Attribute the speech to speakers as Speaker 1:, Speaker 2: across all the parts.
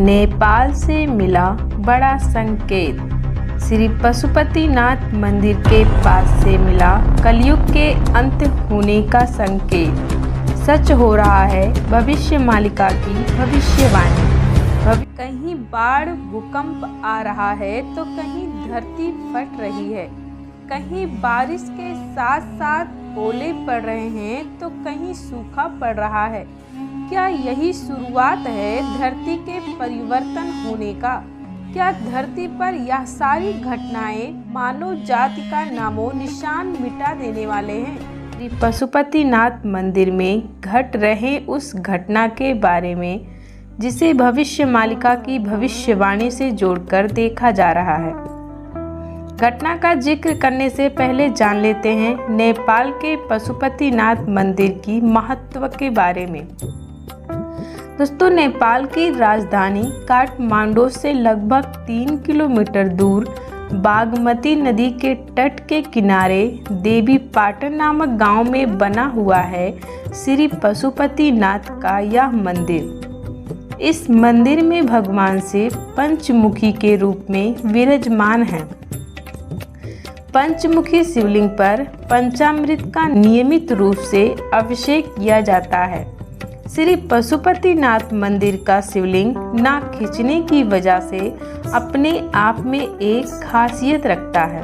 Speaker 1: नेपाल से मिला बड़ा संकेत। श्री पशुपतिनाथ मंदिर के पास से मिला कलयुग के अंत होने का संकेत। सच हो रहा है भविष्य मालिका की भविष्यवाणी। कहीं बाढ़ भूकंप आ रहा है तो कहीं धरती फट रही है, कहीं बारिश के साथ साथ ओले पड़ रहे हैं तो कहीं सूखा पड़ रहा है। क्या यही शुरुआत है धरती के परिवर्तन होने का? क्या धरती पर यह सारी घटनाएं मानव जाति का नामो निशान मिटा देने वाले हैं? श्री पशुपतिनाथ मंदिर में घट रहे उस घटना के बारे में जिसे भविष्य मालिका की भविष्यवाणी से जोड़कर देखा जा रहा है। घटना का जिक्र करने से पहले जान लेते हैं नेपाल के पशुपतिनाथ मंदिर की महत्व के बारे में। दोस्तों, नेपाल की राजधानी काठमांडू से लगभग 3 किलोमीटर दूर बागमती नदी के तट के किनारे देवीपाटन नामक गांव में बना हुआ है श्री पशुपतिनाथ का यह मंदिर। इस मंदिर में भगवान शिव पंचमुखी के रूप में विराजमान हैं। पंचमुखी शिवलिंग पर पंचामृत का नियमित रूप से अभिषेक किया जाता है। श्री पशुपतिनाथ मंदिर का शिवलिंग नाक खींचने की वजह से अपने आप में एक खासियत रखता है।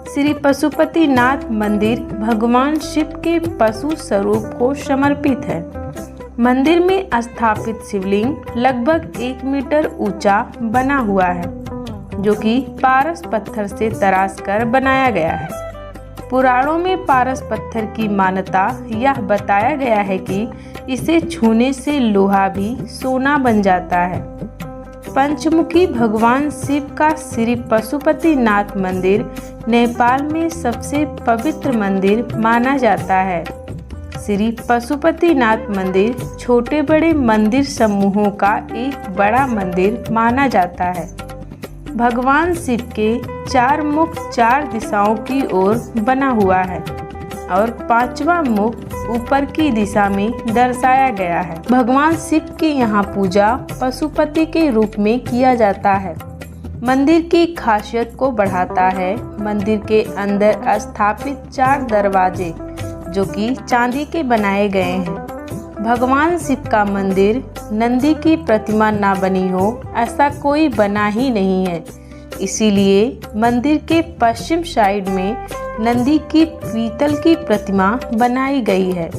Speaker 1: श्री पशुपतिनाथ मंदिर भगवान शिव के पशु स्वरूप को समर्पित है। मंदिर में स्थापित शिवलिंग लगभग 1 मीटर ऊंचा बना हुआ है, जो कि पारस पत्थर से तराश कर बनाया गया है। पुराणों में पारस पत्थर की मान्यता यह बताया गया है कि इसे छूने से लोहा भी सोना बन जाता है। पंचमुखी भगवान शिव का श्री पशुपतिनाथ मंदिर नेपाल में सबसे पवित्र मंदिर माना जाता है। श्री पशुपतिनाथ मंदिर छोटे बड़े मंदिर समूहों का एक बड़ा मंदिर माना जाता है। भगवान शिव के 4 मुख 4 दिशाओं की ओर बना हुआ है और 5वां मुख ऊपर की दिशा में दर्शाया गया है। भगवान शिव की यहाँ पूजा पशुपति के रूप में किया जाता है। मंदिर की खासियत को बढ़ाता है मंदिर के अंदर स्थापित 4 दरवाजे, जो कि चांदी के बनाए गए हैं। भगवान शिव का मंदिर नंदी की प्रतिमा ना बनी हो ऐसा कोई बना ही नहीं है, इसीलिए मंदिर के पश्चिम साइड में नंदी की पीतल की प्रतिमा बनाई गई है।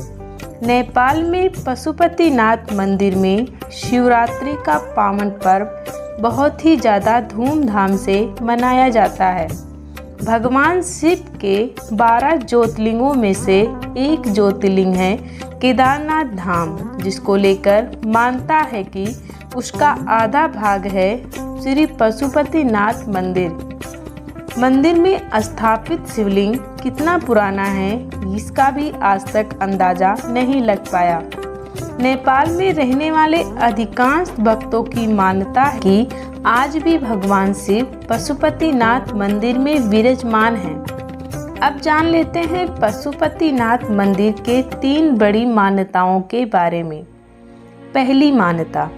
Speaker 1: नेपाल में पशुपतिनाथ मंदिर में शिवरात्रि का पावन पर्व बहुत ही ज़्यादा धूमधाम से मनाया जाता है। भगवान शिव के 12 ज्योतिर्लिंगों में से एक ज्योतिर्लिंग है केदारनाथ धाम, जिसको लेकर मानता है कि उसका आधा भाग है श्री पशुपतिनाथ मंदिर। मंदिर में स्थापित शिवलिंग कितना पुराना है इसका भी आज तक अंदाजा नहीं लग पाया। नेपाल में रहने वाले अधिकांश भक्तों की मान्यता है कि आज भी भगवान शिव पशुपतिनाथ मंदिर में विराजमान हैं। अब जान लेते हैं पशुपतिनाथ मंदिर के 3 बड़ी मान्यताओं के बारे में। पहली मान्यता,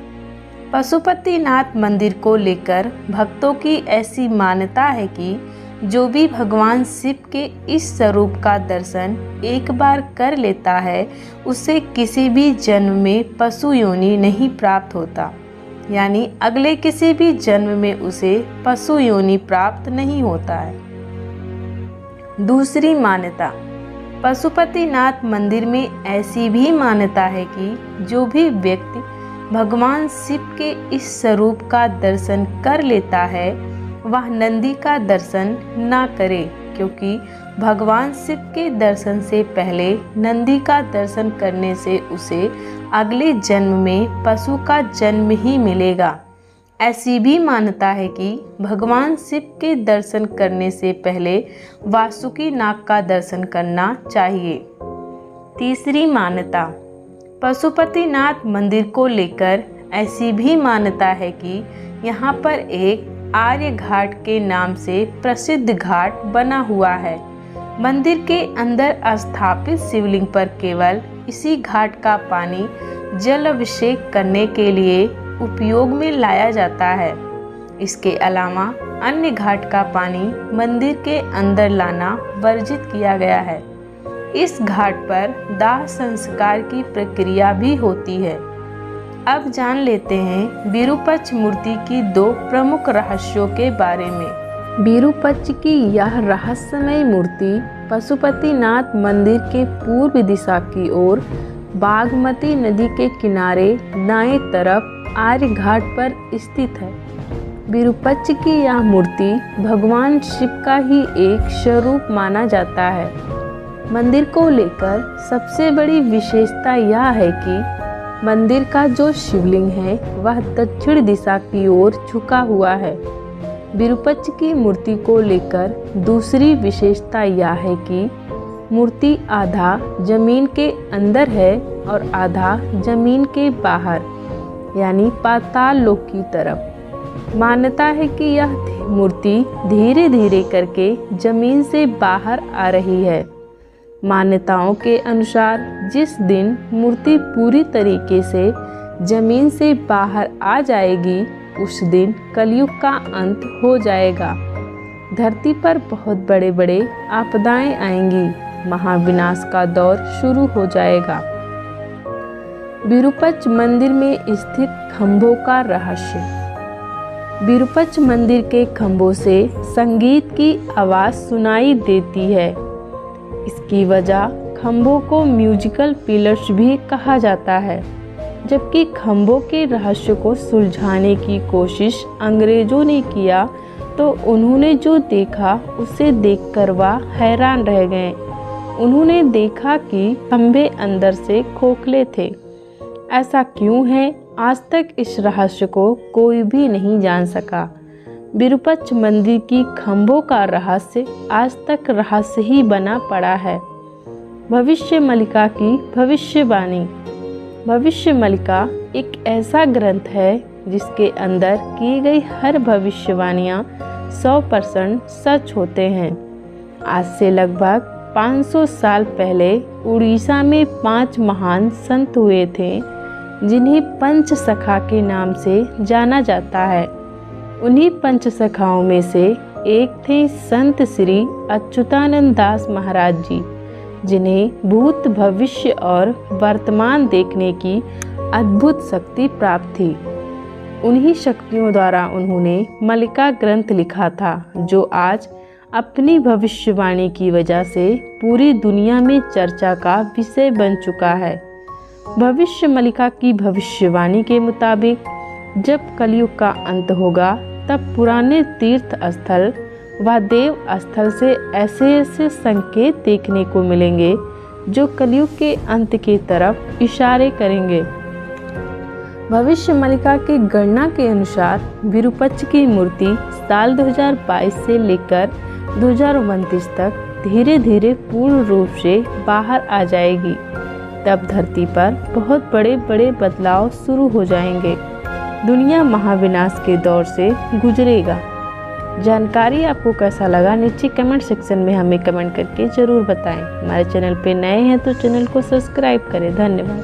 Speaker 1: पशुपतिनाथ मंदिर को लेकर भक्तों की ऐसी मान्यता है कि जो भी भगवान शिव के इस स्वरूप का दर्शन एक बार कर लेता है उसे किसी भी जन्म में पशु योनि नहीं प्राप्त होता, यानी अगले किसी भी जन्म में उसे पशु योनि प्राप्त नहीं होता है। दूसरी मान्यता, पशुपतिनाथ मंदिर में ऐसी भी मान्यता है कि जो भी व्यक्ति भगवान शिव के इस स्वरूप का दर्शन कर लेता है वह नंदी का दर्शन ना करे, क्योंकि भगवान शिव के दर्शन से पहले नंदी का दर्शन करने से उसे अगले जन्म में पशु का जन्म ही मिलेगा। ऐसी भी मान्यता है कि भगवान शिव के दर्शन करने से पहले वासुकी नाग का दर्शन करना चाहिए। तीसरी मान्यता, पशुपतिनाथ मंदिर को लेकर ऐसी भी मान्यता है कि यहाँ पर एक आर्य घाट के नाम से प्रसिद्ध घाट बना हुआ है। मंदिर के अंदर स्थापित शिवलिंग पर केवल इसी घाट का पानी जल अभिषेक करने के लिए उपयोग में लाया जाता है। इसके अलावा अन्य घाट का पानी मंदिर के अंदर लाना वर्जित किया गया है। इस घाट पर दाह संस्कार की प्रक्रिया भी होती है। अब जान लेते हैं विरूपाक्ष मूर्ति की 2 प्रमुख रहस्यों के बारे में। विरूपाक्ष की यह रहस्यमय मूर्ति पशुपतिनाथ मंदिर के पूर्व दिशा की ओर बागमती नदी के किनारे दाएं तरफ आर्य घाट पर स्थित है। विरूपाक्ष की यह मूर्ति भगवान शिव का ही एक स्वरूप माना जाता है। मंदिर को लेकर सबसे बड़ी विशेषता यह है कि मंदिर का जो शिवलिंग है वह दक्षिण दिशा की ओर झुका हुआ है। विरूपाक्ष की मूर्ति को लेकर दूसरी विशेषता यह है कि मूर्ति आधा जमीन के अंदर है और आधा जमीन के बाहर यानी पाताल लोक की तरफ। मान्यता है कि यह मूर्ति धीरे धीरे करके जमीन से बाहर आ रही है। मान्यताओं के अनुसार जिस दिन मूर्ति पूरी तरीके से जमीन से बाहर आ जाएगी उस दिन कलयुग का अंत हो जाएगा। धरती पर बहुत बड़े बड़े आपदाएं आएंगी, महाविनाश का दौर शुरू हो जाएगा। विरूपाक्ष मंदिर में स्थित खंभों का रहस्य। विरूपाक्ष मंदिर के खंभों से संगीत की आवाज़ सुनाई देती है। इसकी वजह खंभों को म्यूजिकल पिलर्स भी कहा जाता है। जबकि खंभों के रहस्य को सुलझाने की कोशिश अंग्रेजों ने किया तो उन्होंने जो देखा उसे देखकर वह हैरान रह गए। उन्होंने देखा कि खंभे अंदर से खोखले थे। ऐसा क्यों है, आज तक इस रहस्य को कोई भी नहीं जान सका। विरूपाक्ष मंदिर की खंभों का रहस्य आज तक रहस्य ही बना पड़ा है। भविष्य मलिका की भविष्यवाणी। भविष्य मलिका एक ऐसा ग्रंथ है जिसके अंदर की गई हर भविष्यवाणियाँ 100% सच होते हैं। आज से लगभग 500 साल पहले उड़ीसा में 5 महान संत हुए थे जिन्हें पंच सखा के नाम से जाना जाता है। उन्हीं पंच सखाओं में से एक थे संत श्री अच्युतानंद दास महाराज जी, जिन्हें भूत भविष्य और वर्तमान देखने की अद्भुत शक्ति प्राप्त थी। उन्हीं शक्तियों द्वारा उन्होंने मलिका ग्रंथ लिखा था, जो आज अपनी भविष्यवाणी की वजह से पूरी दुनिया में चर्चा का विषय बन चुका है। भविष्य मलिका की भविष्यवाणी के मुताबिक जब कलयुग का अंत होगा तब पुराने तीर्थ स्थल व देव स्थल से ऐसे ऐसे संकेत देखने को मिलेंगे जो कलयुग के अंत की तरफ इशारे करेंगे। भविष्य मलिका की गणना के अनुसार विरूपाक्ष की मूर्ति साल 2022 से लेकर 2029 तक धीरे धीरे पूर्ण रूप से बाहर आ जाएगी। तब धरती पर बहुत बड़े बड़े बदलाव शुरू हो जाएंगे। दुनिया महाविनाश के दौर से गुजरेगा। जानकारी आपको कैसा लगा नीचे कमेंट सेक्शन में हमें कमेंट करके ज़रूर बताएं। हमारे चैनल पे नए हैं तो चैनल को सब्सक्राइब करें। धन्यवाद।